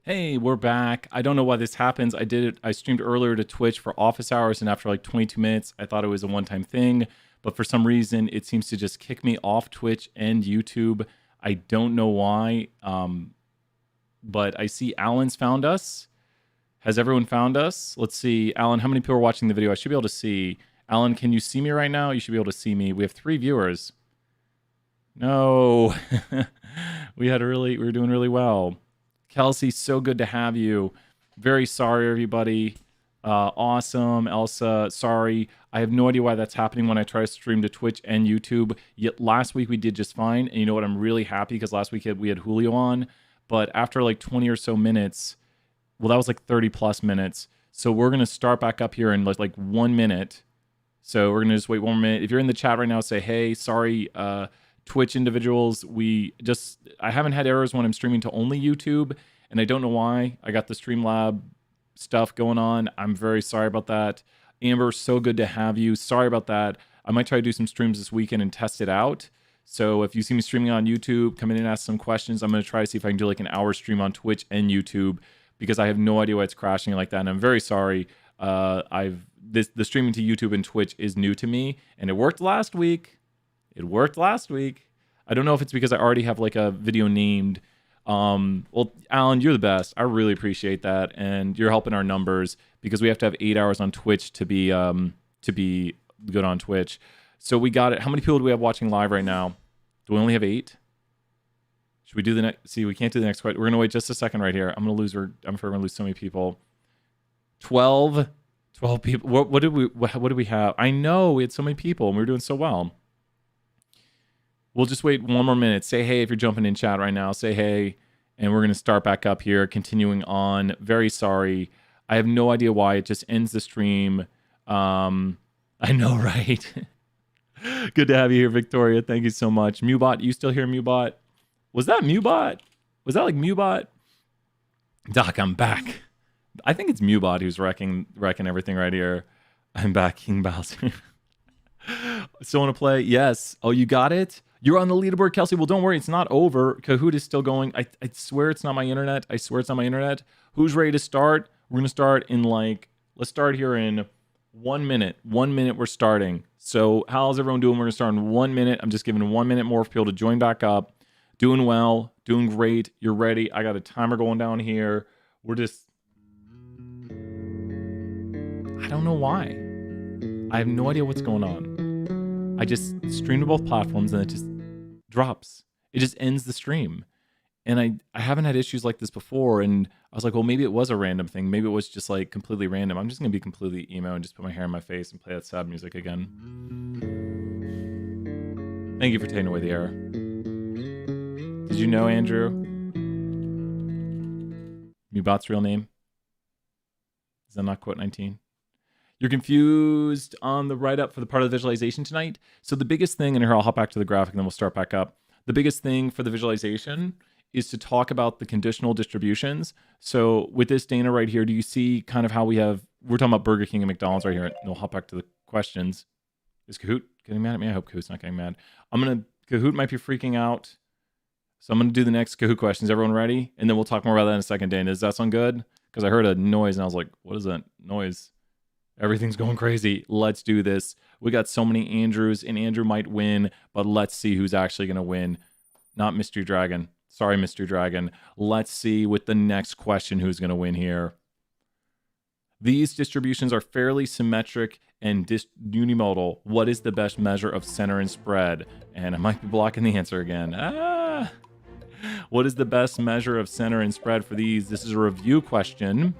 Hey, we're back. I don't know why this happens. I streamed earlier to Twitch for office hours, and after like 22 minutes, I thought it was a one-time thing. But for some reason, it seems to just kick me off Twitch and YouTube. I don't know why. But I see Alan's found us. Has everyone found us? Let's see. Alan, how many people are watching the video? I should be able to see. Alan, can you see me right now? You should be able to see me. We have 3 viewers. No. we were doing really well. Kelsey, so good to have you. Very sorry, everybody. Awesome. Elsa, sorry. I have no idea why that's happening when I try to stream to Twitch and YouTube. Yet last week we did just fine. And you know what? I'm really happy because last week we had Julio on. But after like 20 or so minutes, well, that was like 30 plus minutes. So we're going to start back up here in like 1 minute. So we're going to just wait 1 minute. If you're in the chat right now, say, hey, sorry, Twitch individuals, I haven't had errors when I'm streaming to only YouTube, and I don't know why. I got the Streamlab stuff going on. I'm very sorry about that. Amber, so good to have you. Sorry about that. I might try to do some streams this weekend and test it out. So if you see me streaming on YouTube, come in and ask some questions. I'm going to try to see if I can do like an hour stream on Twitch and YouTube because I have no idea why it's crashing like that, and I'm very sorry. The streaming to YouTube and Twitch is new to me, and it worked last week. I don't know if it's because I already have like a video named. Well, Alan, you're the best. I really appreciate that, and you're helping our numbers because we have to have 8 hours on Twitch to be good on Twitch. So we got it. How many people do we have watching live right now? Do we only have 8? Should we do the next? See, we can't do the next question. We're gonna wait just a second right here. I'm afraid we're gonna lose so many people. 12 people. What did we have? I know we had so many people and we were doing so well. We'll just wait 1 more minute. Say hey if you're jumping in chat right now. Say hey, and we're going to start back up here, continuing on. Very sorry. I have no idea why. It just ends the stream. I know, right? Good to have you here, Victoria. Thank you so much. Mewbot, you still here, Mewbot? Was that Mewbot? Was that like Mewbot? Doc, I'm back. I think it's Mewbot who's wrecking everything right here. I'm back, King Bowser. Still want to play? Yes. Oh, you got it? You're on the leaderboard, Kelsey. Well, don't worry. It's not over. Kahoot is still going. I swear it's not my internet. I swear it's not my internet. Who's ready to start? We're going to start in let's start here in 1 minute. 1 minute we're starting. So how's everyone doing? We're going to start in 1 minute. I'm just giving 1 minute more for people to join back up. Doing well. Doing great. You're ready. I got a timer going down here. We're just... I don't know why. I have no idea what's going on. I just stream to both platforms and it just drops. It just ends the stream. And I haven't had issues like this before. And I was like, well, maybe it was a random thing. Maybe it was just like completely random. I'm just going to be completely emo and just put my hair in my face and play that sad music again. Thank you for taking away the error. Did you know, Andrew? Mewbot's real name? Is that not quote 19? You're confused on the write-up for the part of the visualization tonight. So the biggest thing, and here I'll hop back to the graphic and then we'll start back up. The biggest thing for the visualization is to talk about the conditional distributions. So with this Dana right here, do you see kind of how we're talking about Burger King and McDonald's right here. And we'll hop back to the questions. Is Kahoot getting mad at me? I hope Kahoot's not getting mad. Kahoot might be freaking out. So I'm going to do the next Kahoot questions. Everyone ready? And then we'll talk more about that in a second, Dana. Does that sound good? Because I heard a noise and I was like, what is that noise? Everything's going crazy. Let's do this. We got so many Andrews, and Andrew might win, but let's see who's actually going to win. Not Mystery Dragon. Sorry, Mystery Dragon. Let's see with the next question who's going to win here. These distributions are fairly symmetric and unimodal. What is the best measure of center and spread? And I might be blocking the answer again. What is the best measure of center and spread for these? This is a review question.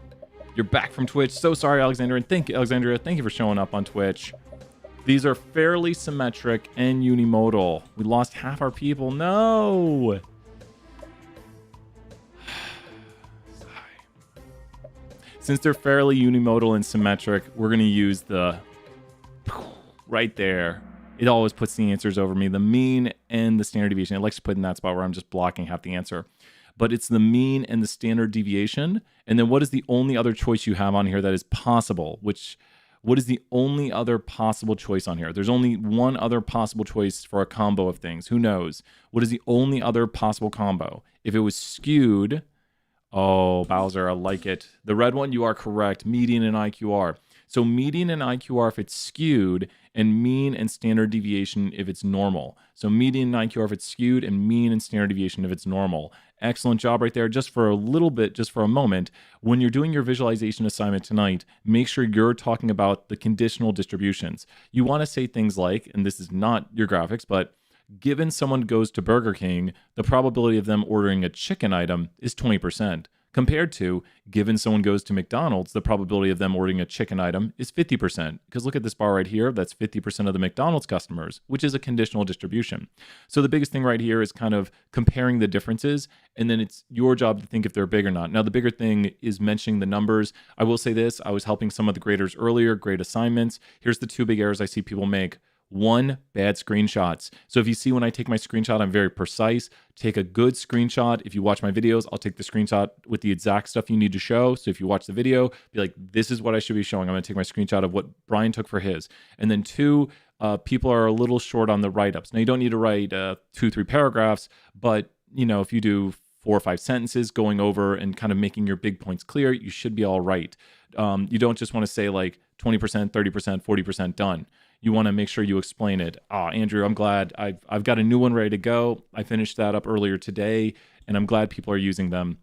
You're back from Twitch. So sorry, Alexandra. And Alexandria, thank you for showing up on Twitch. These are fairly symmetric and unimodal. We lost half our people. No. Since they're fairly unimodal and symmetric, we're going to use the right there. It always puts the answers over me. The mean and the standard deviation. It likes to put in that spot where I'm just blocking half the answer. But it's the mean and the standard deviation. And then what is the only other choice you have on here that is possible? What is the only other possible choice on here? There's only one other possible choice for a combo of things. Who knows? What is the only other possible combo? If it was skewed, Oh, Bowser, I like it. The red one, you are correct. Median and IQR. So median and IQR if it's skewed, and mean and standard deviation if it's normal. So median and IQR if it's skewed, and mean and standard deviation if it's normal. Excellent job right there. Just for a little bit, just for a moment, when you're doing your visualization assignment tonight, make sure you're talking about the conditional distributions. You want to say things like, and this is not your graphics, but given someone goes to Burger King, the probability of them ordering a chicken item is 20%, compared to given someone goes to McDonald's, the probability of them ordering a chicken item is 50%. Because look at this bar right here, that's 50% of the McDonald's customers, which is a conditional distribution. So the biggest thing right here is kind of comparing the differences, and then it's your job to think if they're big or not. Now, the bigger thing is mentioning the numbers. I will say this, I was helping some of the graders earlier, grade assignments. Here's the two big errors I see people make. One, bad screenshots. So if you see when I take my screenshot, I'm very precise. Take a good screenshot. If you watch my videos, I'll take the screenshot with the exact stuff you need to show. So if you watch the video, be like, this is what I should be showing. I'm going to take my screenshot of what Brian took for his. And then two, people are a little short on the write-ups. Now, you don't need to write 2-3 paragraphs, but if you do 4 or 5 sentences going over and kind of making your big points clear, you should be all right. You don't just want to say like 20%, 30%, 40% done. You want to make sure you explain it. Andrew, I'm glad I've got a new one ready to go. I finished that up earlier today, and I'm glad people are using them.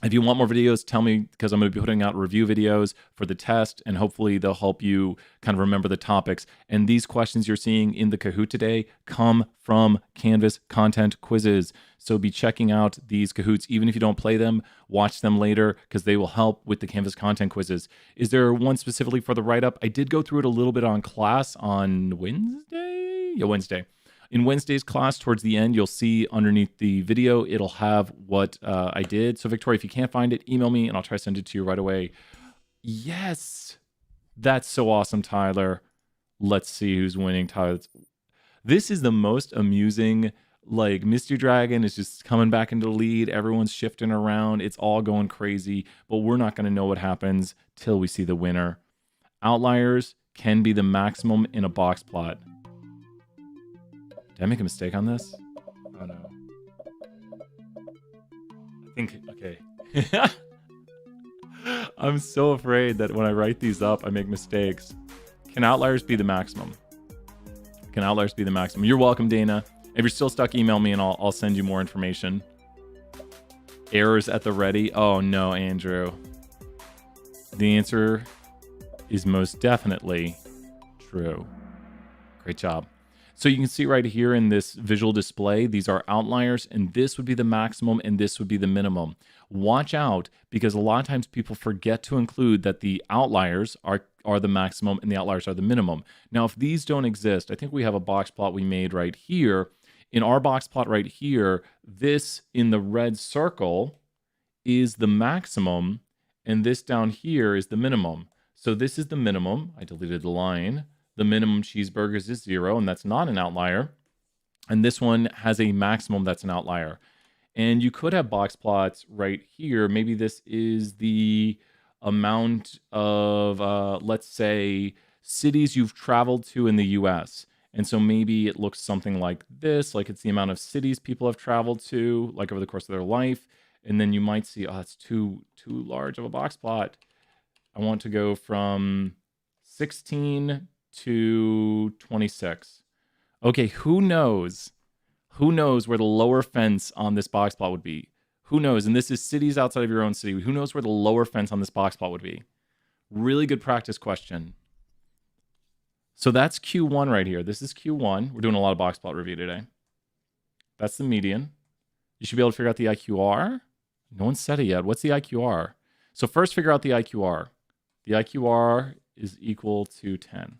If you want more videos, tell me, because I'm going to be putting out review videos for the test, and hopefully they'll help you kind of remember the topics. And these questions you're seeing in the Kahoot today come from Canvas content quizzes. So be checking out these Kahoots. Even if you don't play them, watch them later, because they will help with the Canvas content quizzes. Is there one specifically for the write-up? I did go through it a little bit on class on Wednesday. Yeah, Wednesday. In Wednesday's class, towards the end, you'll see underneath the video, it'll have what I did. So Victoria, if you can't find it, email me and I'll try to send it to you right away. Yes, that's so awesome, Tyler. Let's see who's winning, Tyler. This is the most amusing, like Mystery Dragon is just coming back into the lead. Everyone's shifting around. It's all going crazy, but we're not going to know what happens till we see the winner. Outliers can be the maximum in a box plot. Did I make a mistake on this? Oh no. I think, okay. I'm so afraid that when I write these up, I make mistakes. Can outliers be the maximum? Can outliers be the maximum? You're welcome, Dana. If you're still stuck, email me and I'll send you more information. Errors at the ready. Oh no, Andrew. The answer is most definitely true. Great job. So you can see right here in this visual display, these are outliers, and this would be the maximum, and this would be the minimum. Watch out, because a lot of times people forget to include that the outliers are the maximum and the outliers are the minimum. Now, if these don't exist, I think we have a box plot we made right here. In our box plot right here, this in the red circle is the maximum, and this down here is the minimum. So this is the minimum. I deleted the line. The minimum cheeseburgers is 0, and that's not an outlier. And this one has a maximum that's an outlier. And you could have box plots right here. Maybe this is the amount of, let's say, cities you've traveled to in the US. And so maybe it looks something like this, like it's the amount of cities people have traveled to, like over the course of their life. And then you might see, oh, it's too large of a box plot. I want to go from 16 to 26. Okay, who knows? Who knows where the lower fence on this box plot would be? Who knows? And this is cities outside of your own city. Who knows where the lower fence on this box plot would be? Really good practice question. So that's Q1 right here. This is Q1. We're doing a lot of box plot review today. That's the median. You should be able to figure out the IQR. No one said it yet. What's the IQR? So first figure out the IQR. The IQR is equal to 10.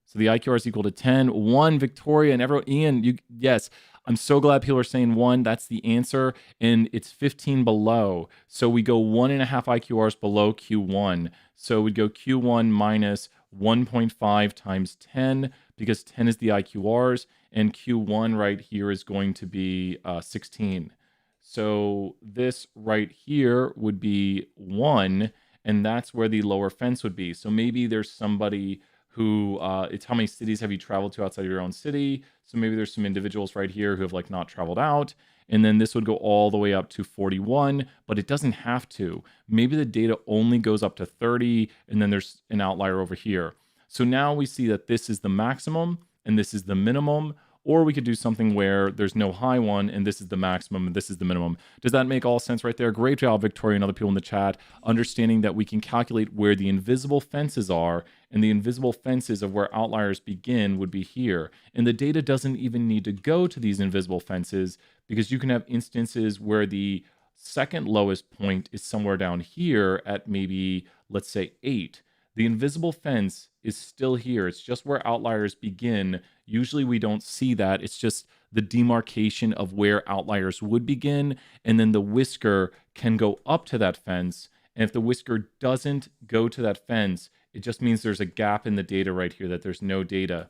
So the IQR is equal to 10. 1, Victoria, and everyone. Ian, yes. I'm so glad people are saying 1. That's the answer. And it's 15 below. So we go 1.5 IQRs below Q1. So we'd go Q1 minus 1.5 times 10, because 10 is the IQRs. And Q1 right here is going to be 16. So this right here would be 1. And that's where the lower fence would be. So maybe there's somebody who, it's how many cities have you traveled to outside of your own city. So maybe there's some individuals right here who have like not traveled out. And then this would go all the way up to 41, but it doesn't have to. Maybe the data only goes up to 30, and then there's an outlier over here. So now we see that this is the maximum and this is the minimum, or we could do something where there's no high one and this is the maximum and this is the minimum. Does that make all sense right there? Great job, Victoria and other people in the chat, understanding that we can calculate where the invisible fences are, and the invisible fences of where outliers begin would be here. And the data doesn't even need to go to these invisible fences, because you can have instances where the second lowest point is somewhere down here at maybe, let's say 8. The invisible fence is still here. It's just where outliers begin. Usually we don't see that. It's just the demarcation of where outliers would begin. And then the whisker can go up to that fence. And if the whisker doesn't go to that fence, it just means there's a gap in the data right here, that there's no data.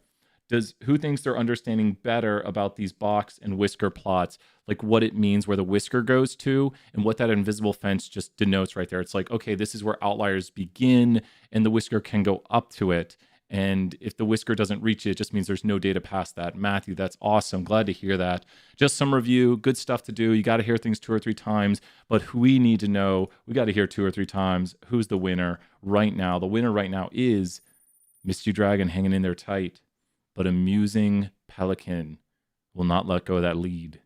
Who thinks they're understanding better about these box and whisker plots, like what it means where the whisker goes to and what that invisible fence just denotes right there? It's like, okay, this is where outliers begin and the whisker can go up to it. And if the whisker doesn't reach it, it just means there's no data past that. Matthew, that's awesome. Glad to hear that. Just some review, good stuff to do. You got to hear things 2 or 3 times, but we need to know, we got to hear 2 or 3 times who's the winner right now. The winner right now is Missed You Dragon, hanging in there tight. But Amusing Pelican will not let go of that lead.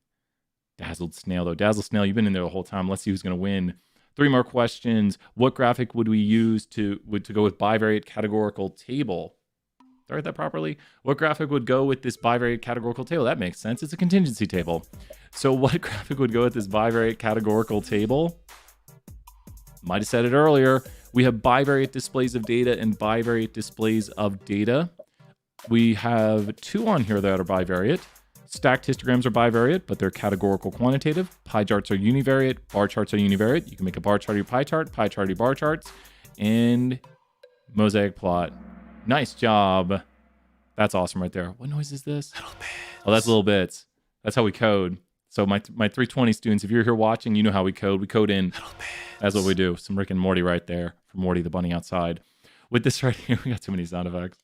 Dazzled Snail, though. Dazzled Snail, you've been in there the whole time. Let's see who's going to win. 3 more questions. What graphic would we use to go with bivariate categorical table? Did I write that properly? What graphic would go with this bivariate categorical table? That makes sense. It's a contingency table. So what graphic would go with this bivariate categorical table? Might have said it earlier. We have bivariate displays of data and bivariate displays of data. We have 2 on here that are bivariate. Stacked histograms are bivariate, but they're categorical quantitative. Pie charts are univariate. Bar charts are univariate. You can make a bar chart of your pie chart of your bar charts, and mosaic plot. Nice job. That's awesome right there. What noise is this? Little bits. Oh, that's little bits. That's how we code. So my 320 students, if you're here watching, you know how we code. We code in. Little bits. That's what we do. Some Rick and Morty right there for Morty the bunny outside. With this right here, we got too many sound effects.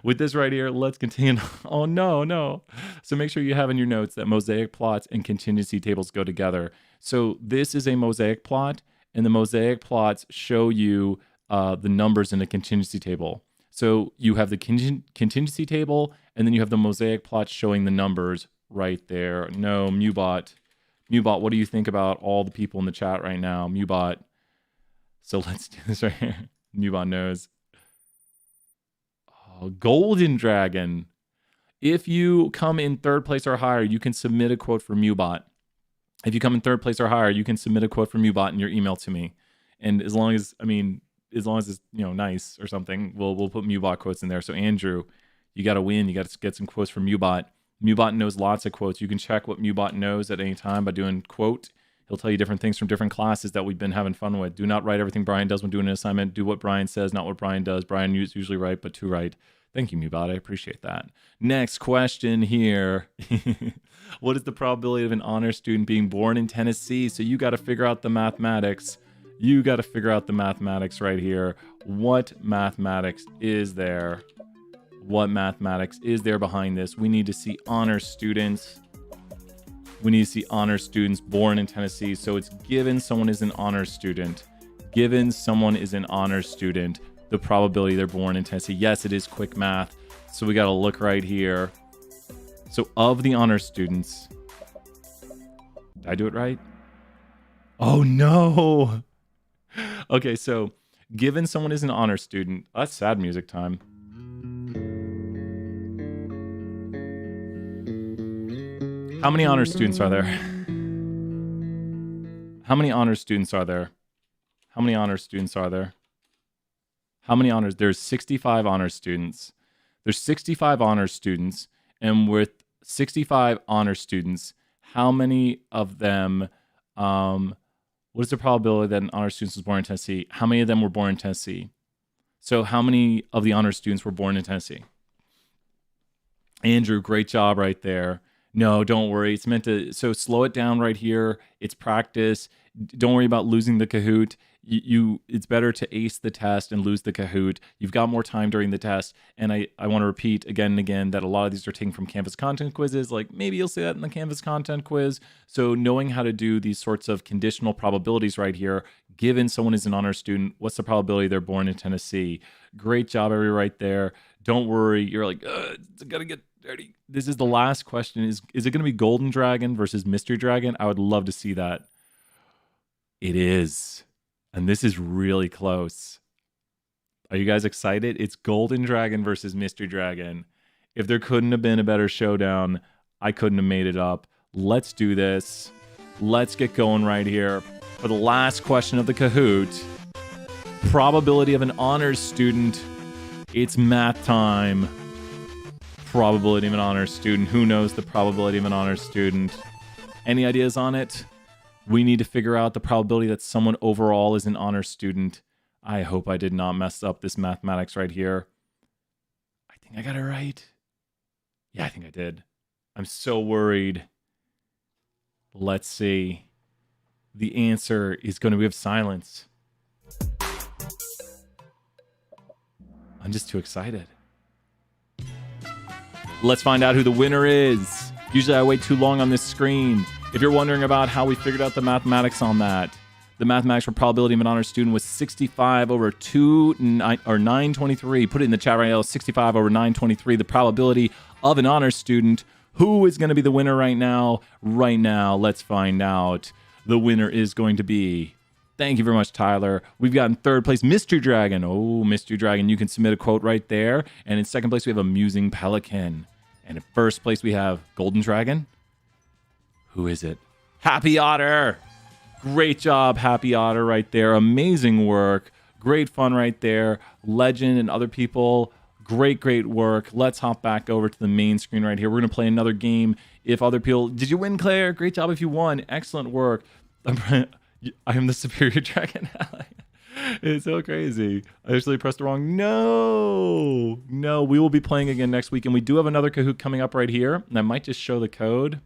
With this right here, let's continue. Oh, no. So make sure you have in your notes that mosaic plots and contingency tables go together. So this is a mosaic plot, and the mosaic plots show you the numbers in the contingency table. So you have the contingency table, and then you have the mosaic plots showing the numbers right there. No, Mubot. Mubot, what do you think about all the people in the chat right now? Mubot. So let's do this right here. Mubot knows. Golden Dragon. If you come in 3rd place or higher, you can submit a quote for Mubot. If you come in 3rd place or higher, you can submit a quote for Mubot in your email to me. And as long as it's nice or something, we'll put Mubot quotes in there. So Andrew, you got to win. You got to get some quotes from Mubot. Mubot knows lots of quotes. You can check what Mubot knows at any time by doing quote. He'll tell you different things from different classes that we've been having fun with. Do not write everything Brian does when doing an assignment. Do what Brian says, not what Brian does. Brian is usually right, but too right. Thank you, Mubot. I appreciate that. Next question here. What is the probability of an honor student being born in Tennessee? So you got to figure out the mathematics. You got to figure out the mathematics right here. What mathematics is there? What mathematics is there behind this? We need to see honor students. We need to see honor students born in Tennessee. So it's given someone is an honor student. Given someone is an honor student, the probability they're born in Tennessee. Yes, it is quick math. So we got to look right here. So of the honor students, did I do it right? Oh no. Okay, so given someone is an honor student, that's sad music time. How many honor students are there? How many honor students are there? How many honor students are there? How many honors? There's 65 honor students. There's 65 honor students. And with 65 honor students, how many of them, what is the probability that an honor student was born in Tennessee? How many of them were born in Tennessee? So how many of the honor students were born in Tennessee? Andrew, great job right there. No, don't worry. It's meant to, so slow it down right here. It's practice. Don't worry about losing the Kahoot. it's better to ace the test and lose the Kahoot. You've got more time during the test. And I want to repeat again and again that a lot of these are taken from Canvas content quizzes. Like maybe you'll see that in the Canvas content quiz. So knowing how to do these sorts of conditional probabilities right here, given someone is an honor student, what's the probability they're born in Tennessee? Great job, everybody, right there. Don't worry. You're like, it's got to get dirty. This is the last question. Is it going to be Golden Dragon versus Mystery Dragon? I would love to see that. It is. And this is really close. Are you guys excited? It's Golden Dragon versus Mystery Dragon. If there couldn't have been a better showdown, I couldn't have made it up. Let's do this. Let's get going right here. For the last question of the Kahoot, probability of an honors student. It's math time. Probability of an honors student. Who knows the probability of an honors student? Any ideas on it? We need to figure out the probability that someone overall is an honor student. I hope I did not mess up this mathematics right here. I think I got it right. Yeah, I think I did. I'm so worried. Let's see. The answer is going to be of silence. I'm just too excited. Let's find out who the winner is. Usually I wait too long on this screen. If you're wondering about how we figured out the mathematics on that, the mathematics for probability of an honor student was 65 over 923. Put it in the chat right now, 65 over 923. The probability of an honor student. Who is going to be the winner right now? Right now, let's find out. The winner is going to be, thank you very much, Tyler. We've got in third place, Mystery Dragon. Oh, Mystery Dragon, you can submit a quote right there. And in second place, we have Amusing Pelican. And in first place, we have Golden Dragon. Who is it? Happy Otter. Great job, Happy Otter, right there. Amazing work. Great fun right there. Legend and other people. Great work. Let's hop back over to the main screen right here. We're going to play another game. If other people... Did you win, Claire? Great job if you won. Excellent work. I am the superior dragon. It's so crazy. I actually pressed the wrong... No, we will be playing again next week. And we do have another Kahoot coming up right here. And I might just show the code.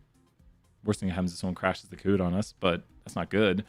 Worst thing that happens is someone crashes the Kahoot on us, but that's not good.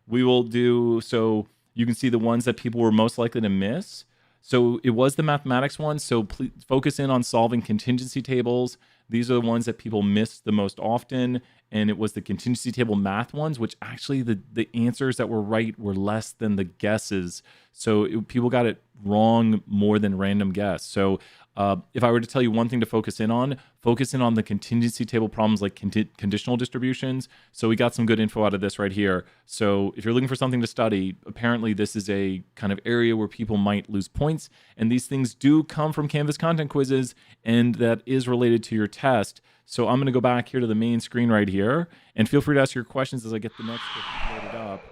We will do, so you can see the ones that people were most likely to miss. So it was the mathematics one. So please focus in on solving contingency tables. These are the ones that people missed the most often. And it was the contingency table math ones, which actually the answers that were right were less than the guesses. So people got it wrong more than random guess. So if I were to tell you one thing to focus in on the contingency table problems like conditional distributions. So we got some good info out of this right here. So if you're looking for something to study, apparently this is a kind of area where people might lose points. And these things do come from Canvas content quizzes, and that is related to your test. So I'm going to go back here to the main screen right here, and feel free to ask your questions as I get the next loaded up.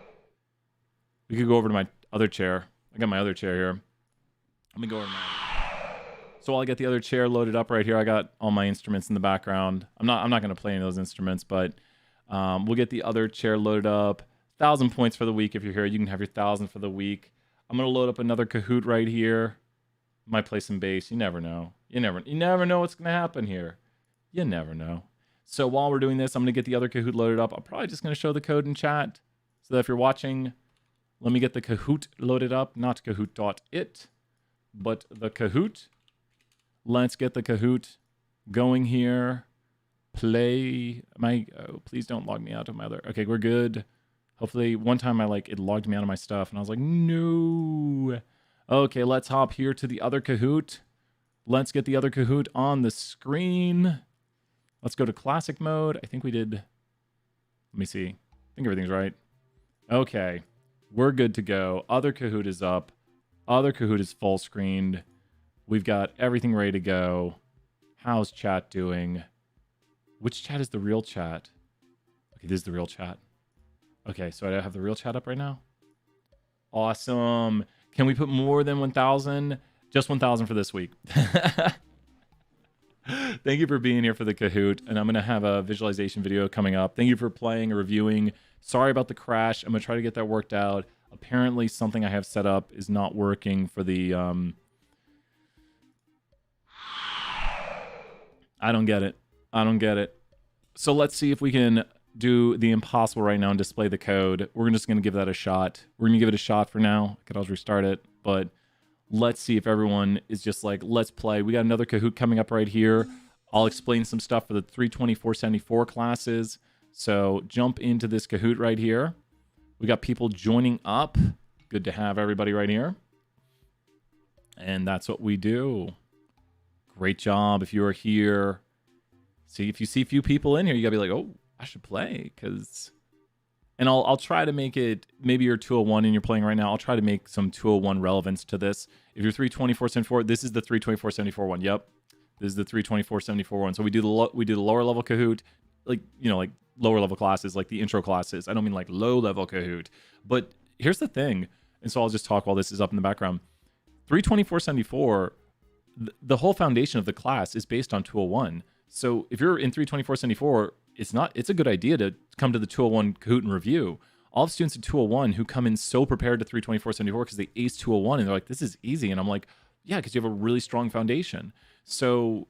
We could go over to my other chair. I got my other chair here. Let me go over now. So while I get the other chair loaded up right here, I got all my instruments in the background. I'm not going to play any of those instruments, but we'll get the other chair loaded up. 1,000 points for the week. If you're here, you can have your 1,000 for the week. I'm going to load up another Kahoot right here. Might play some bass. You never know. You never know what's going to happen here. You never know. So while we're doing this, I'm going to get the other Kahoot loaded up. I'm probably just going to show the code in chat so that if you're watching, let me get the Kahoot loaded up. Not Kahoot.it, but the Kahoot. Let's get the Kahoot going here. Play. Please don't log me out of my other. Okay, we're good. Hopefully, one time it logged me out of my stuff, and I was like, no. Okay, let's hop here to the other Kahoot. Let's get the other Kahoot on the screen. Let's go to classic mode. I think we did. Let me see. I think everything's right. Okay, we're good to go. Other Kahoot is up. Other Kahoot is full screened. We've got everything ready to go. How's chat doing? Which chat is the real chat? Okay, this is the real chat. Okay, so I have the real chat up right now. Awesome. Can we put more than 1,000? Just 1,000 for this week. Thank you for being here for the Kahoot, and I'm going to have a visualization video coming up. Thank you for playing or reviewing. Sorry about the crash. I'm going to try to get that worked out. Apparently, something I have set up is not working for the... I don't get it. So let's see if we can do the impossible right now and display the code. We're just going to give that a shot. We're going to give it a shot for now. I could always restart it, but let's see if everyone is just like, let's play. We got another Kahoot coming up right here. I'll explain some stuff for the 32474 classes. So jump into this Kahoot right here. We got people joining up. Good to have everybody right here. And that's what we do. Great job. If you are here, see, if you see a few people in here, you gotta be like, oh, I should play, because, and I'll try to make it, maybe you're 201 and you're playing right now, I'll try to make some 201 relevance to this. If you're 32474, this is the 32474 one. Yep. This is the 32474 one. So we do the lower level Kahoot, like, you know, like lower level classes, like the intro classes. I don't mean like low level Kahoot. But here's the thing, and so I'll just talk while this is up in the background. 32474, the whole foundation of the class is based on 201. So if you're in 32474, it's a good idea to come to the 201 Kahoot and review. All the students in 201 who come in so prepared to 32474 because they ace 201 and they're like, this is easy. And I'm like, yeah, because you have a really strong foundation. So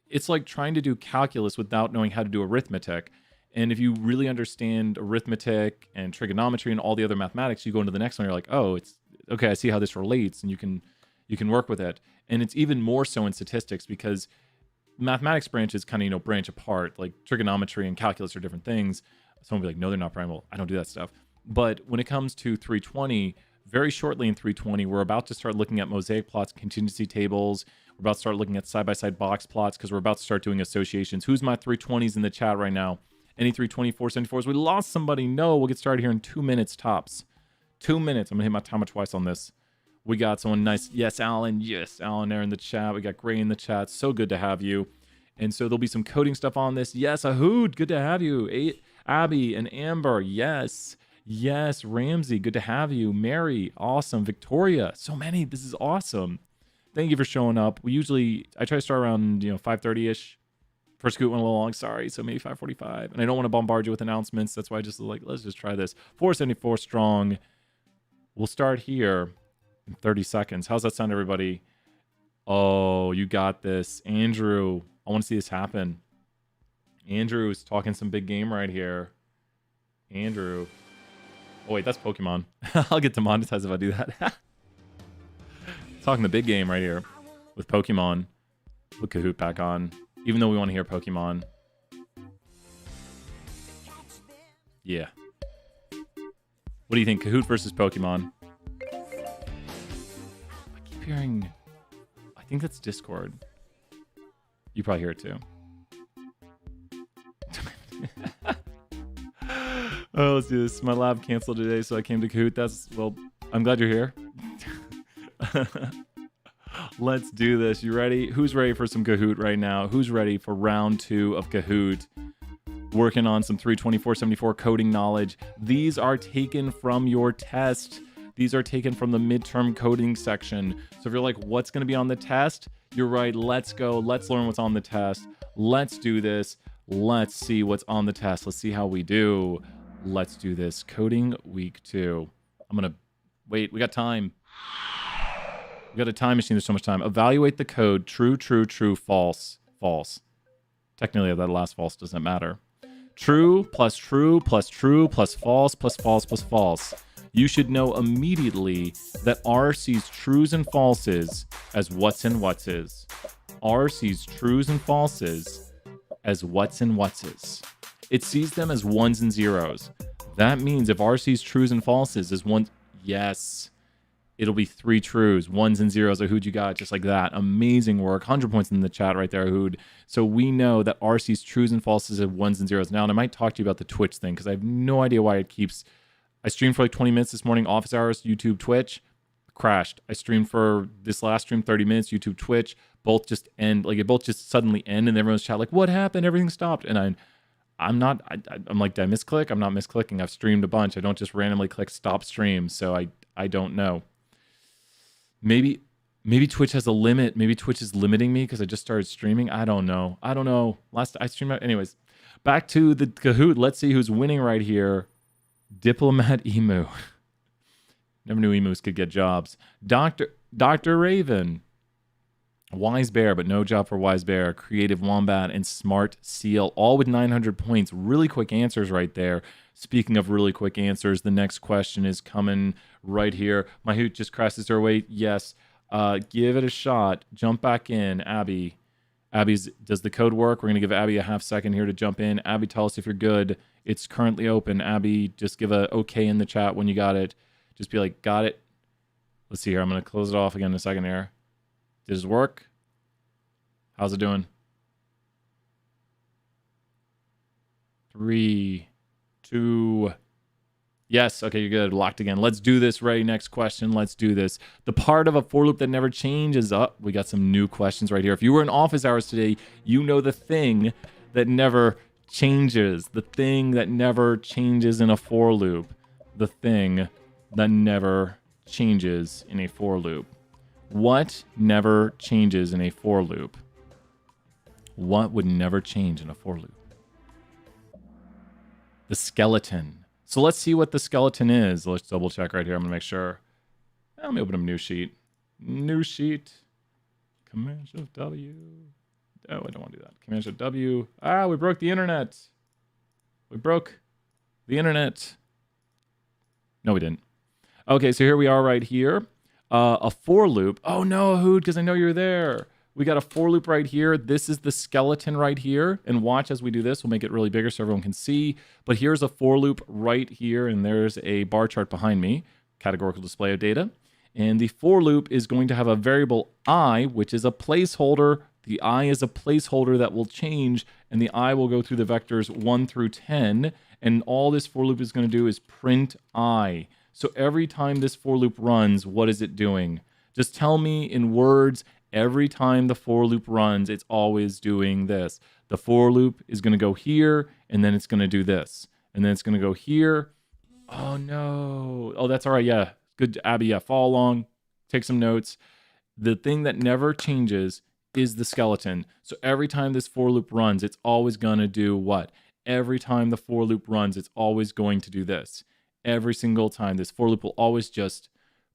it's like trying to do calculus without knowing how to do arithmetic. And if you really understand arithmetic and trigonometry and all the other mathematics, you go into the next one, you're like, oh, it's okay, I see how this relates, and you can work with it. And it's even more so in statistics, because mathematics branches kind of, branch apart. Like trigonometry and calculus are different things. Someone will be like, no, they're not, Brian. Well, I don't do that stuff. But when it comes to 320, very shortly in 320, we're about to start looking at mosaic plots, contingency tables. We're about to start looking at side-by-side box plots, because we're about to start doing associations. Who's my 320s in the chat right now? Any 32474s? We lost somebody. No, we'll get started here in 2 minutes tops. 2 minutes. I'm going to hit my timer twice on this. We got someone nice. Yes, Alan. Yes, Alan there in the chat. We got Gray in the chat. So good to have you. And so there'll be some coding stuff on this. Yes, Ahood. Good to have you. Abby and Amber. Yes. Yes, Ramsey. Good to have you. Mary. Awesome. Victoria. So many. This is awesome. Thank you for showing up. I try to start around 5:30ish. First Kahoot went a little long. Sorry. So maybe 5:45. And I don't want to bombard you with announcements. That's why I just like, let's just try this. 474 strong. We'll start here in 30 seconds. How's that sound, everybody? Oh, you got this. Andrew, I want to see this happen. Andrew's talking some big game right here. Andrew. Oh, wait, that's Pokemon. I'll get demonetized if I do that. Talking the big game right here with Pokemon. Put Kahoot back on, even though we want to hear Pokemon. Yeah. What do you think? Kahoot versus Pokemon? I keep hearing... I think that's Discord. You probably hear it too. Oh, let's do this. My lab canceled today, so I came to Kahoot. Well, I'm glad you're here. Let's do this. You ready? Who's ready for some Kahoot right now? Who's ready for round 2 of Kahoot? Working on some 32474 coding knowledge. These are taken from your test. These are taken from the midterm coding section. So if you're like, what's going to be on the test? You're right. Let's go. Let's learn what's on the test. Let's do this. Let's see what's on the test. Let's see how we do. Let's do this. Coding week 2. I'm going to wait. We got time. We got a time machine. There's so much time. Evaluate the code. True, true, true, false, false. Technically, that last false doesn't matter. True plus true plus true plus false plus false plus false. You should know immediately that R sees trues and falses as what's and what's is. R sees trues and falses as what's and what's is. It sees them as ones and zeros. That means if R sees trues and falses as one, yes, it'll be 3 trues, ones and zeros. Ahood, you got it, just like that. Amazing work. 100 points in the chat right there, Ahood. So we know that R sees trues and falses as ones and zeros. Now, and I might talk to you about the Twitch thing, because I have no idea why it keeps... I streamed for like 20 minutes this morning, office hours, YouTube, Twitch, crashed. I streamed for this last stream, 30 minutes, YouTube, Twitch, both just end, like it both just suddenly end, and everyone's chat like, what happened? Everything stopped. And I'm like, did I misclick? I'm not misclicking. I've streamed a bunch. I don't just randomly click stop stream. So I don't know. Maybe Twitch has a limit. Maybe Twitch is limiting me because I just started streaming. I don't know. Last I streamed. Anyways, back to the Kahoot. Let's see who's winning right here. Diplomat Emu. Never knew emus could get jobs. Dr. Raven. Wise Bear, but no job for Wise Bear. Creative Wombat and Smart Seal, all with 900 points. Really quick answers right there. Speaking of really quick answers, the next question is coming right here. My hoot just crashes her way. Yes. Give it a shot. Jump back in, Abby. Does the code work? We're going to give Abby a half second here to jump in. Abby, tell us if you're good. It's currently open. Abby, just give a okay in the chat when you got it. Just be like, got it. Let's see here. I'm going to close it off again in a second here. Does it work? How's it doing? 3, 2. Yes. Okay, you're good. Locked again. Let's do this. Ready? Next question. Let's do this. The part of a for loop that never changes. Up. We got some new questions right here. If you were in office hours today, you know the thing that never changes. The thing that never changes in a for loop. The thing that never changes in a for loop. What never changes in a for loop? What would never change in a for loop? The skeleton. So let's see what the skeleton is. Let's double check right here. I'm going to make sure. Let me open a new sheet. New sheet. Command Shift W. Oh, I don't want to do that. Command Shift W. Ah, we broke the internet. We broke the internet. No, we didn't. Okay, so here we are right here. A for loop. Oh no, Hood, because I know you're there. We got a for loop right here. This is the skeleton right here. And watch as we do this. We'll make it really bigger so everyone can see. But here's a for loop right here. And there's a bar chart behind me. Categorical display of data. And the for loop is going to have a variable I, which is a placeholder. The I is a placeholder that will change. And the I will go through the vectors 1 through 10. And all this for loop is going to do is print I. So every time this for loop runs, what is it doing? Just tell me in words. Every time the for loop runs, it's always doing this. The for loop is going to go here, and then it's going to do this. And then it's going to go here. Oh, no. Oh, that's all right. Yeah. Good, Abby. Yeah, follow along. Take some notes. The thing that never changes is the skeleton. So every time this for loop runs, it's always going to do what? Every time the for loop runs, it's always going to do this. Every single time. This for loop will always just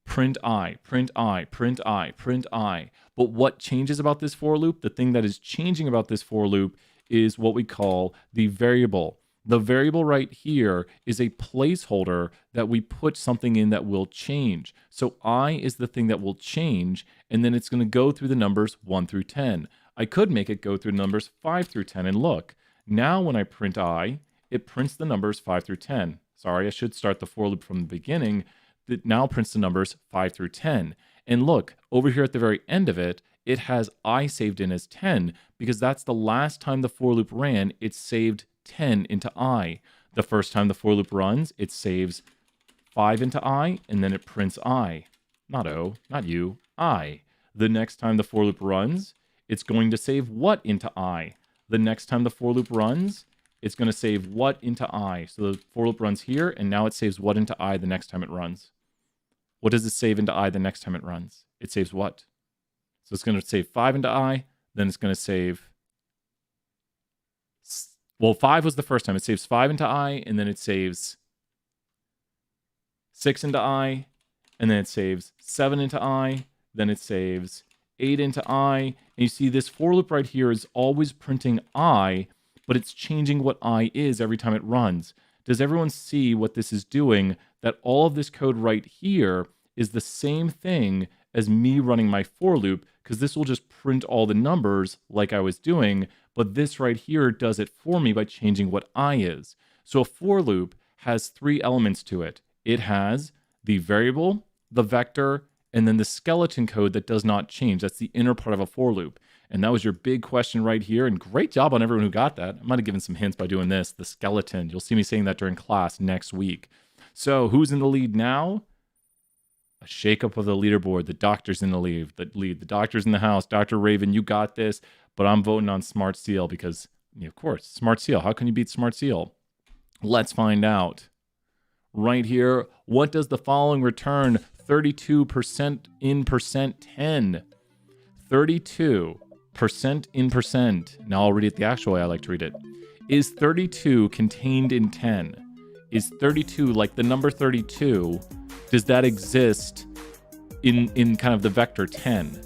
print I, print I, print I, print I. But what changes about this for loop? The thing that is changing about this for loop is what we call the variable. The variable right here is a placeholder that we put something in that will change. So I is the thing that will change, and then it's going to go through the numbers 1 through 10. I could make it go through numbers 5 through 10, and look, now when I print I, it prints the numbers 5 through 10. Sorry, I should start the for loop from the beginning. That now prints the numbers 5 through 10. And look, over here at the very end of it, it has I saved in as 10 because that's the last time the for loop ran, it saved 10 into I. The first time the for loop runs, it saves 5 into I, and then it prints I. Not O, not you, I. The next time the for loop runs, it's going to save what into I. The next time the for loop runs, it's going to save what into I. So the for loop runs here, and now it saves what into I the next time it runs. What does it save into I the next time it runs? It saves what? So it's going to save 5 into I, then it's going to save... Well, 5 was the first time. It saves 5 into I, and then it saves 6 into I, and then it saves 7 into I, then it saves 8 into I. And you see this for loop right here is always printing I, but it's changing what I is every time it runs. Does everyone see what this is doing? That all of this code right here is the same thing as me running my for loop, because this will just print all the numbers like I was doing, but this right here does it for me by changing what I is. So a for loop has 3 elements to it. It has the variable, the vector, and then the skeleton code that does not change. That's the inner part of a for loop. And that was your big question right here. And great job on everyone who got that. I might have given some hints by doing this, the skeleton. You'll see me saying that during class next week. So who's in the lead now? A shakeup of the leaderboard. The doctor's in the lead. The doctor's in the house. Dr. Raven, you got this. But I'm voting on Smart Seal because, of course, Smart Seal. How can you beat Smart Seal? Let's find out. Right here, what does the following return? 32% in percent 10. 32% in percent. Now I'll read it the actual way I like to read it. Is 32 contained in 10? Is 32, like the number 32, does that exist in kind of the vector 10?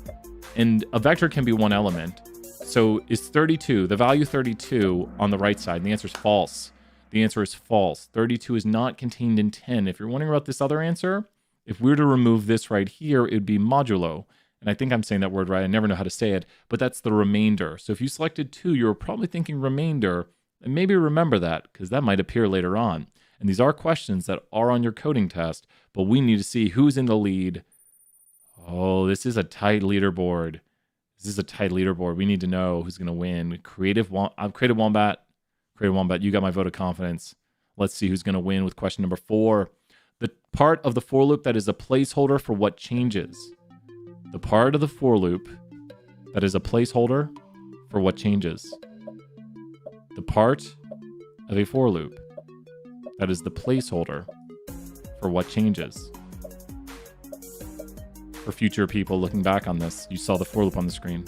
And a vector can be one element. So is 32, the value 32 on the right side? And the answer is false. The answer is false. 32 is not contained in 10. If you're wondering about this other answer, if we were to remove this right here, it would be modulo. And I think I'm saying that word right. I never know how to say it, but that's the remainder. So if you selected 2, you were probably thinking remainder, and maybe remember that because that might appear later on. And these are questions that are on your coding test, but we need to see who's in the lead. Oh, this is a tight leaderboard. This is a tight leaderboard. We need to know who's going to win. Creative Wombat. Creative Wombat, you got my vote of confidence. Let's see who's going to win with question number 4. The part of the for loop that is a placeholder for what changes. The part of the for loop that is a placeholder for what changes. The part of a for loop that is the placeholder for what changes. For future people looking back on this, you saw the for loop on the screen.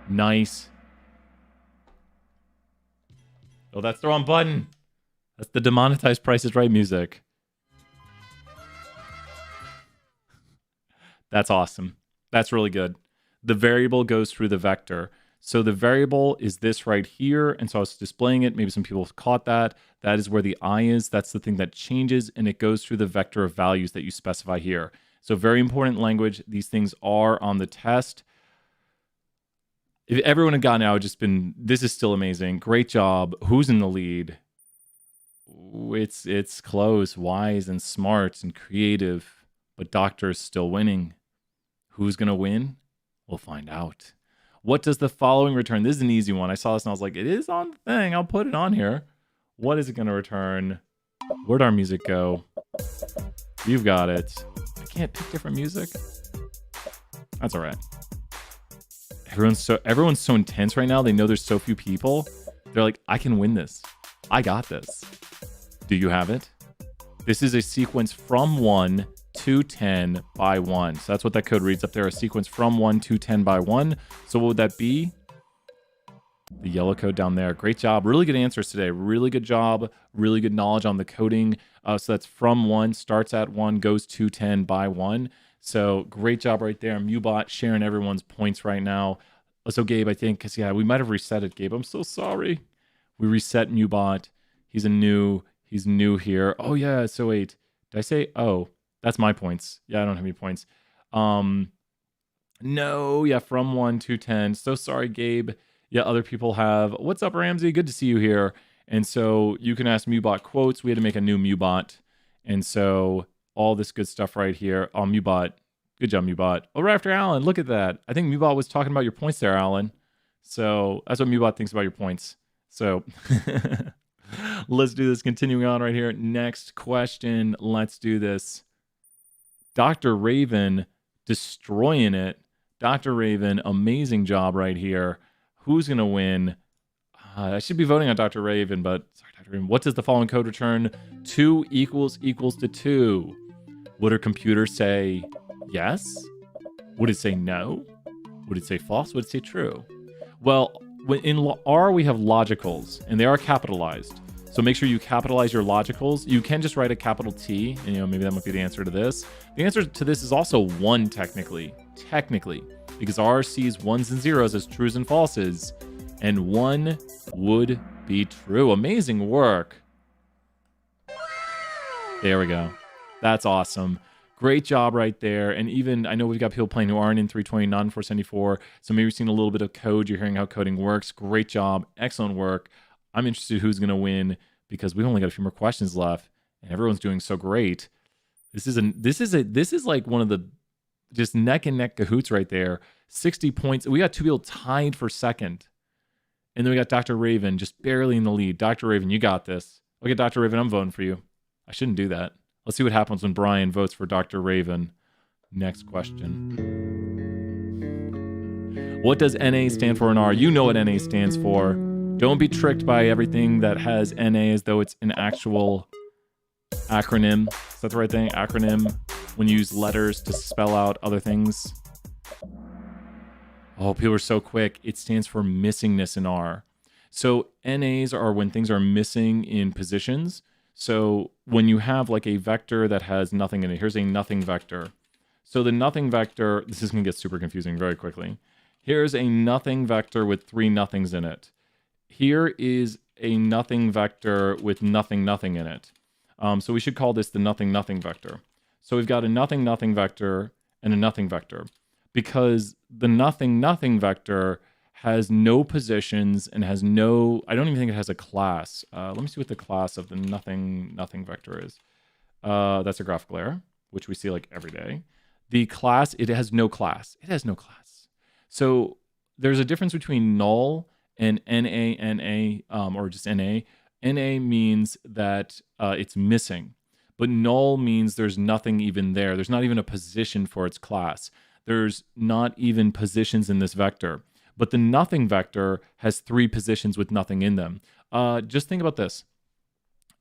Nice. Oh, that's the wrong button. That's the demonetized Price is Right music. That's awesome. That's really good. The variable goes through the vector. So the variable is this right here. And so I was displaying it. Maybe some people caught that. That is where the I is. That's the thing that changes, and it goes through the vector of values that you specify here. So very important language. These things are on the test. If everyone had gotten out, just been, this is still amazing. Great job. Who's in the lead? Ooh, it's close, wise and smart and creative, but Doctor is still winning. Who's going to win? We'll find out. What does the following return? This is an easy one. I saw this and I was like, it is on the thing. I'll put it on here. What is it going to return? Where'd our music go? You've got it. I can't pick different music. That's all right. Everyone's so intense right now. They know there's so few people. They're like, I can win this. I got this. Do you have it? This is a sequence from 1 to 10 by 1. So that's what that code reads up there. A sequence from 1 to 10 by 1. So what would that be? The yellow code down there. Great job. Really good answers today. Really good job. Really good knowledge on the coding. So that's from 1, starts at 1, goes to 10 by 1. So great job right there. Mubot sharing everyone's points right now. So Gabe, I think, because yeah, we might have reset it, Gabe. I'm so sorry. We reset Mubot. He's new here. Oh yeah, so wait. Did I say, oh, that's my points. Yeah, I don't have any points. No, yeah, from 1 to 10. So sorry, Gabe. Yeah, other people have. What's up, Ramsey? Good to see you here. And so you can ask Mubot quotes. We had to make a new Mubot. And so all this good stuff right here. Oh, Mubot. Good job, Mubot. Oh, right after Alan. Look at that. I think Mubot was talking about your points there, Alan. So that's what Mubot thinks about your points. So let's do this. Continuing on right here. Next question. Let's do this. Dr. Raven destroying it. Dr. Raven, amazing job right here. Who's going to win? I should be voting on Dr. Raven, but sorry, Dr. Raven. What does the following code return? 2 equals to 2. Would her computer say yes? Would it say no? Would it say false? Would it say true? Well, in R, we have logicals, and they are capitalized. So make sure you capitalize your logicals. You can just write a capital T, and maybe that might be the answer to this. The answer to this is also 1 technically, because R sees 1s and 0s as trues and falses, and 1 would be true. Amazing work. There we go. That's awesome. Great job right there. And even, I know we've got people playing who aren't in 320, not in 474, so maybe you're seeing a little bit of code. You're hearing how coding works. Great job. Excellent work. I'm interested who's going to win because we've only got a few more questions left, and everyone's doing so great. This is like one of the just neck and neck Kahoots right there. 60 points. We got 2 people tied for second. And then we got Dr. Raven just barely in the lead. Dr. Raven, you got this. Okay, Dr. Raven, I'm voting for you. I shouldn't do that. Let's see what happens when Brian votes for Dr. Raven. Next question. What does NA stand for in R? You know what NA stands for. Don't be tricked by everything that has NA as though it's an actual acronym. Is that the right thing? Acronym. When you use letters to spell out other things. Oh, people are so quick. It stands for missingness in R. So NAs are when things are missing in positions. So when you have like a vector that has nothing in it, here's a nothing vector. So the nothing vector, this is going to get super confusing very quickly. Here's a nothing vector with 3 nothings in it. Here is a nothing vector with nothing in it. So we should call this the nothing vector. So we've got a nothing vector and a nothing vector, because the nothing vector has no positions and has no, I don't even think it has a class. Let me see what the class of the nothing vector is. That's a graphical error, which we see like every day. The class, it has no class. It has no class. So there's a difference between null and NaNA, or just NA. NA means that it's missing, but null means there's nothing even there. There's not even a position for its class. There's not even positions in this vector. But the nothing vector has 3 positions with nothing in them. Just think about this.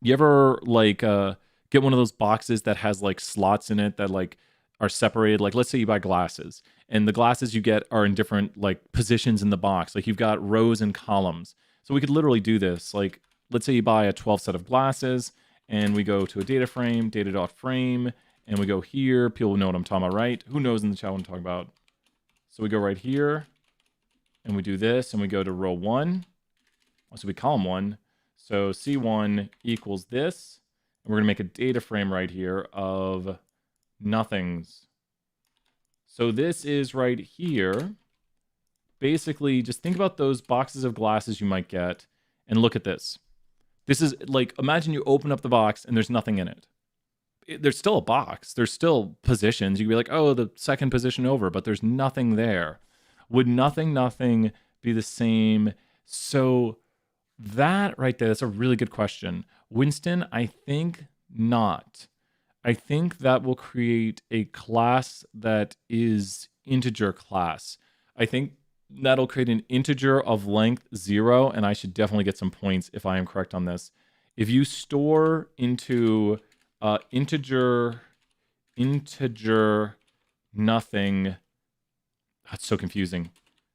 You ever like get one of those boxes that has like slots in it that like are separated? Like let's say you buy glasses, and the glasses you get are in different like positions in the box. Like you've got rows and columns. So we could literally do this. Like let's say you buy a 12 set of glasses, and we go to a data frame, data.frame, and we go here. People know what I'm talking about, right? Who knows in the chat what I'm talking about? So we go right here, and we do this, and we go to row 1. So we column 1. So C1 equals this, and we're going to make a data frame right here of nothings. So this is right here. Basically, just think about those boxes of glasses you might get, and look at this. This is like, imagine you open up the box and there's nothing in it. There's still a box. There's still positions. You could be like, oh, the second position over, but there's nothing there. Would nothing be the same? So that right there, that's a really good question. Winston, I think not. I think that will create a class that is integer class. I think that'll create an integer of length 0, and I should definitely get some points if I am correct on this. If you store into integer nothing, that's so confusing.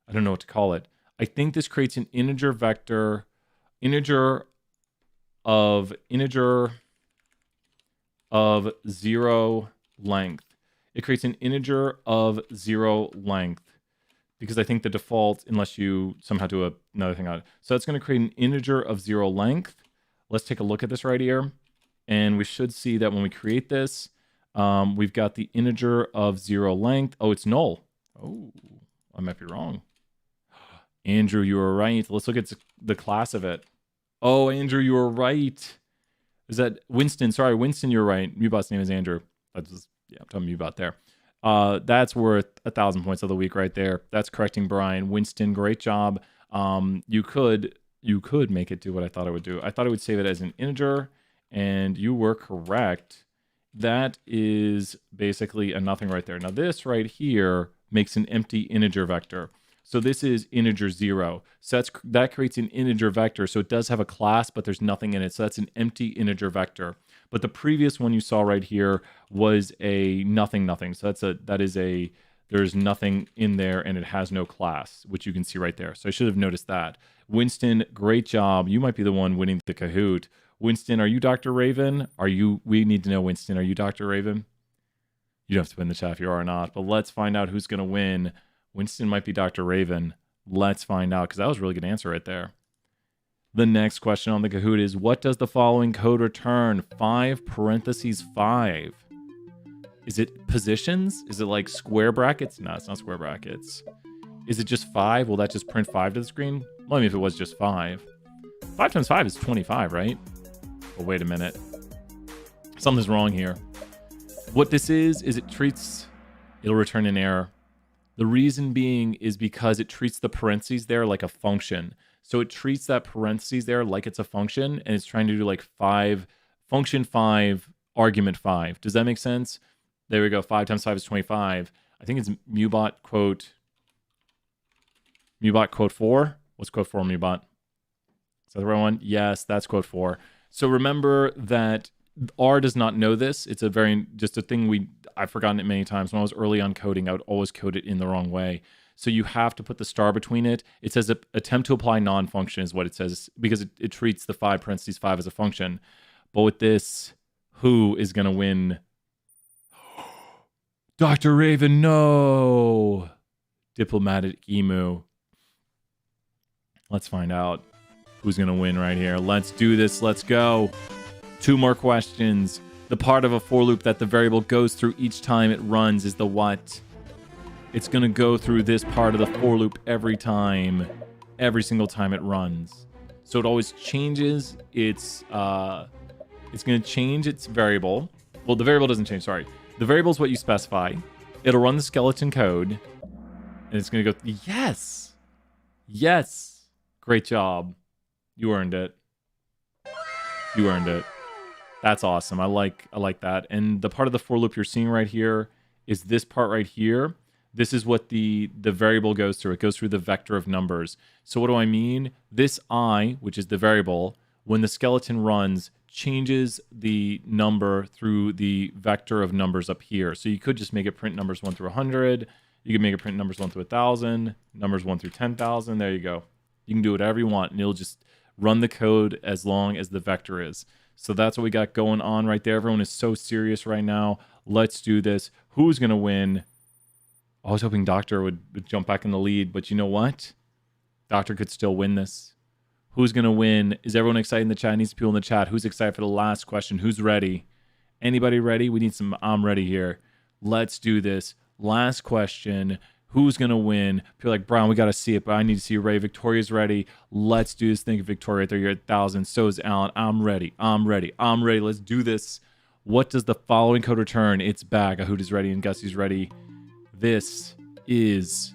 I don't know what to call it. I think this creates an integer vector, integer of 0 length. It creates an integer of 0 length, because I think the default, unless you somehow do another thing on it. So that's going to create an integer of 0 length. Let's take a look at this right here. And we should see that when we create this, we've got the integer of 0 length. Oh, it's null. Oh, I might be wrong. Andrew, you were right. Let's look at the class of it. Oh, Andrew, you were right. Is that Winston? Sorry, Winston, you're right. Mubot's name is Andrew. That's just, yeah, I'm talking Mubot there. That's worth 1,000 points of the week right there. That's correcting Brian. Winston, great job. You could make it do what I thought it would do. I thought it would save it as an integer, and you were correct. That is basically a nothing right there. Now this right here makes an empty integer vector. So this is integer 0. So that creates an integer vector. So it does have a class, but there's nothing in it. So that's an empty integer vector. But the previous one you saw right here was a nothing. So there's nothing in there, and it has no class, which you can see right there. So I should have noticed that. Winston, great job. You might be the one winning the Kahoot. Winston, are you Dr. Raven? We need to know, Winston, are you Dr. Raven? You don't have to put in the chat if you are or not, but let's find out who's going to win. Winston might be Dr. Raven. Let's find out, because that was a really good answer right there. The next question on the Kahoot is, what does the following code return? 5 parentheses 5. Is it positions? Is it like square brackets? No, it's not square brackets. Is it just 5? Will that just print 5 to the screen? Well, I mean, if it was just 5. 5 times 5 is 25, right? But wait a minute. Something's wrong here. What this is it'll return an error. The reason being is because it treats the parentheses there like a function. So it treats that parentheses there like it's a function, and it's trying to do like 5, function 5, argument 5. Does that make sense? There we go. 5 times 5 is 25. I think it's Mubot quote 4. What's quote 4, Mubot? Is that the right one? Yes, that's quote 4. So remember that R does not know this. It's just a thing I've forgotten it many times. When I was early on coding, I would always code it in the wrong way. So you have to put the star between it. It says attempt to apply non-function is what it says, because it treats the 5 parentheses 5 as a function. But with this, who is going to win? Dr. Raven, no. Diplomatic emu. Let's find out who's going to win right here. Let's do this. Let's go. 2 more questions. The part of a for loop that the variable goes through each time it runs is the what? It's going to go through this part of the for loop every time. Every single time it runs. So it always changes its... it's going to change its variable. Well, the variable doesn't change, sorry. The variable is what you specify. It'll run the skeleton code. And it's going to go... Yes! Yes! Great job. You earned it. You earned it. That's awesome. I like that. And the part of the for loop you're seeing right here is this part right here. This is what the variable goes through. It goes through the vector of numbers. So what do I mean? This I, which is the variable, when the skeleton runs, changes the number through the vector of numbers up here. So you could just make it print numbers 1 through 100. You can make it print numbers 1 through 1,000, numbers 1 through 10,000. There you go. You can do whatever you want, and it'll just run the code as long as the vector is. So that's what we got going on right there. Everyone is so serious right now. Let's do this. Who's going to win? I was hoping Doctor would jump back in the lead, but you know what? Doctor could still win this. Who's going to win? Is everyone excited in the chat? I need some people in the chat. Who's excited for the last question? Who's ready? Anybody ready? We need some I'm ready here. Let's do this. Last question. Who's going to win? People are like, Brown, we got to see it, but I need to see Ray. Victoria's ready. Let's do this. Think of Victoria right there. You're at 1,000. So is Alan. I'm ready. I'm ready. I'm ready. Let's do this. What does the following code return? It's back. Kahoot is ready and Gussie's ready. This is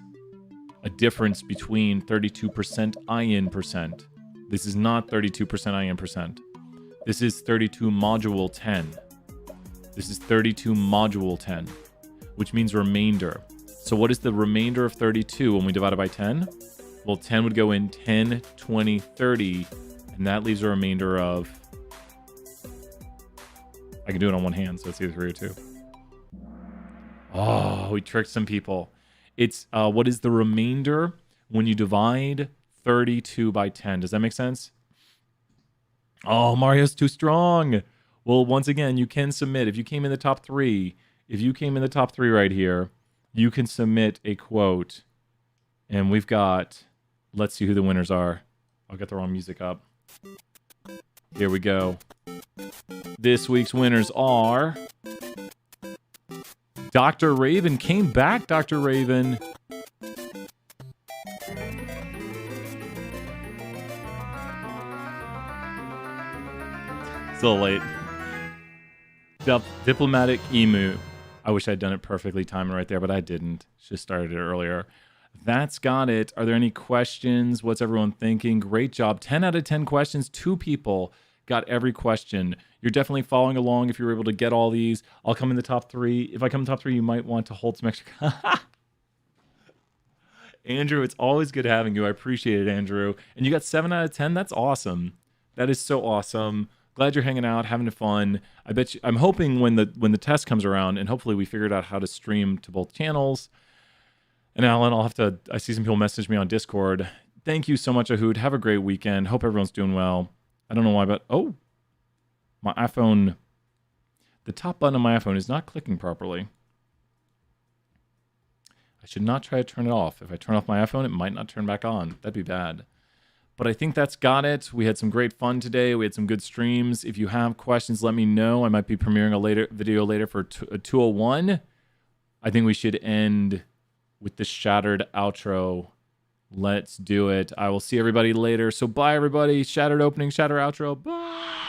a difference between 32% IN percent. This is not 32% IN percent. This is 32 module 10. This is 32 module 10, which means remainder. So what is the remainder of 32 when we divide it by 10? Well, 10 would go in 10, 20, 30, and that leaves a remainder of... I can do it on one hand, so it's either 3 or 2. Oh, we tricked some people. It's what is the remainder when you divide 32 by 10? Does that make sense? Oh, Mario's too strong. Well, once again, you can submit. If you came in the top 3, right here, you can submit a quote. And we've got, let's see who the winners are. I'll get the wrong music up. Here we go. This week's winners are... Dr. Raven came back, Dr. Raven. Still late. Diplomatic emu. I wish I'd done it perfectly timed right there, but I didn't. Just started it earlier. That's got it. Are there any questions? What's everyone thinking? Great job. 10 out of 10 questions. 2 people got every question. You're definitely following along if you're able to get all these. I'll come in the top 3. If I come in the top 3, you might want to hold some extra... Andrew, it's always good having you. I appreciate it, Andrew. And you got 7 out of 10? That's awesome. That is so awesome. Glad you're hanging out, having fun. I bet you, I'm hoping when the test comes around, and hopefully we figured out how to stream to both channels. And Alan, I see some people message me on Discord. Thank you so much, Kahoot. Have a great weekend. Hope everyone's doing well. I don't know why, but oh, my iPhone, the top button on my iPhone is not clicking properly. I should not try to turn it off. If I turn off my iPhone, it might not turn back on. That'd be bad. But I think that's got it. We had some great fun today. We had some good streams. If you have questions, let me know. I might be premiering a video later for 201. I think we should end with the shattered outro. Let's do it. I will see everybody later. So bye, everybody. Shattered opening, shattered outro. Bye.